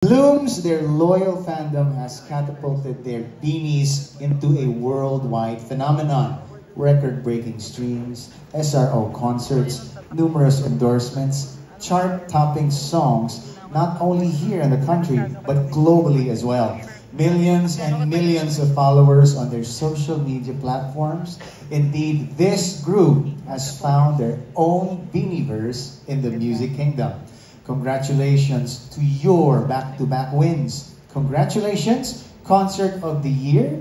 Blooms, their loyal fandom has catapulted their beanies into a worldwide phenomenon. Record-breaking streams, SRO concerts, numerous endorsements, chart-topping songs, not only here in the country, but globally as well. Millions and millions of followers on their social media platforms. Indeed, this group has found their own Beanieverse in the music kingdom. Congratulations to your back-to-back wins. Congratulations, Concert of the Year,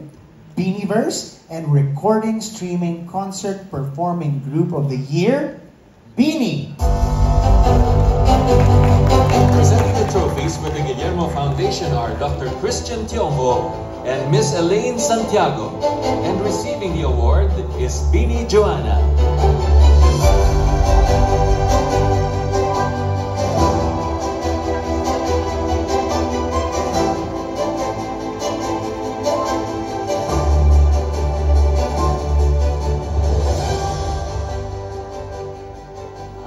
Beanieverse, and Recording Streaming Concert Performing Group of the Year, Beanie. Presenting the trophies with the Guillermo Foundation are Dr. Christian Tiongho and Miss Elaine Santiago. And receiving the award is Beanie Joanna.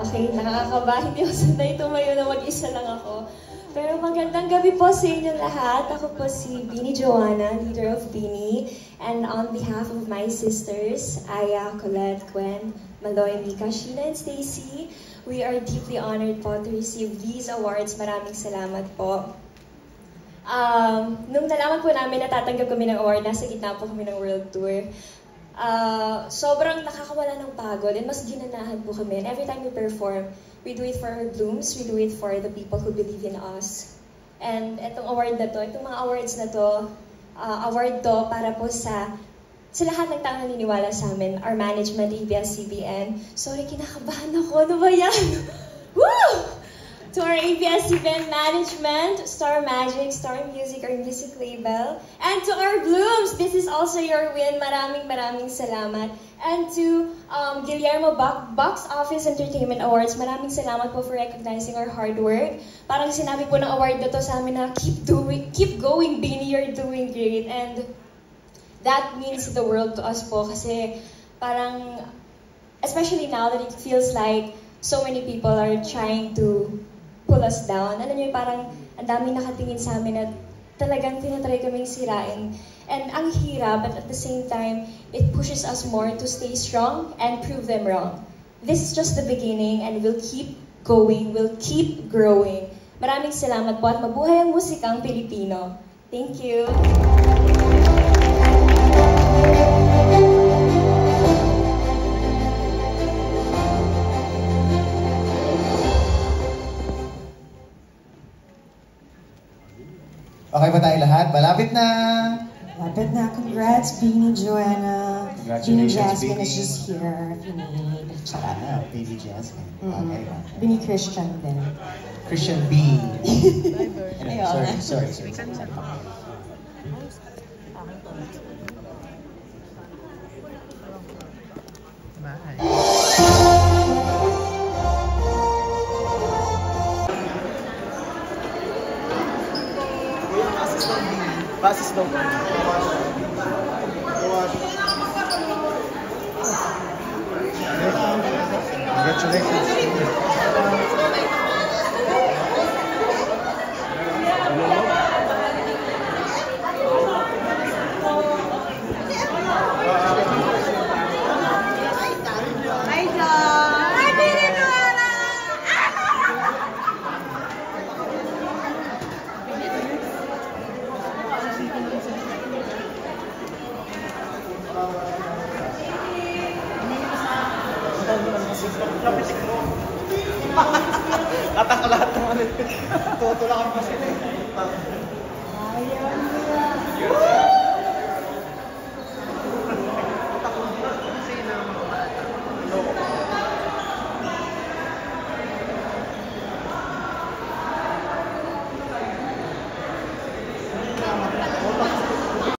Okay, nakakakaba. Hindi ako sanay tumayo na mag-isa lang ako. Pero magandang gabi po sa inyong lahat. Ako po si Beanie Joanna, leader of Beanie. And on behalf of my sisters, Aya, Colette, Gwen, Maloy, Mika, Sheila, and Stacy, we are deeply honored po to receive these awards. Maraming salamat po. Nung nalaman po namin na tatanggap kami ng award, nasa gitna po kami ng world tour. Sobrang nakakawala ng pagod and mas ginanahan po kami. And every time we perform, we do it for our blooms, we do it for the people who believe in us. And itong award na to, itong mga awards na to, award to para po sa lahat ng taong naniniwala sa amin, our management, ABS-CBN. Sorry, kinakabahan ako. Ano ba yan? Woo! To our ABS-CBN management, Star Magic, Star Music, our music label. And to our Blooms, this is also your win. Maraming salamat. And to Guillermo Box Office Entertainment Awards, maraming salamat po for recognizing our hard work. Parang sinabi po ng award na to sa amin na keep going, Beanie, you're doing great. And that means the world to us po kasi parang, especially now that it feels like so many people are trying to pull us down. Alam niyo, parang ang daming nakatingin sa amin at talagang tinatry kaming sirain. And ang hirap, but at the same time, it pushes us more to stay strong and prove them wrong. This is just the beginning and we'll keep going, we'll keep growing. Maraming salamat po at mabuhay ang musikang Pilipino. Thank you. Okay ba tayo lahat? Malapit na! Malapit na. Congrats, Beanie Joanna. Beanie Congratulations, Jasmine Beanie. is just here if you need. Baby Jasmine. Okay. Beanie Christian din. Christian B. Ayun. Sorry. Basis daw. Lahat ng ano. Tutulak ang kasi.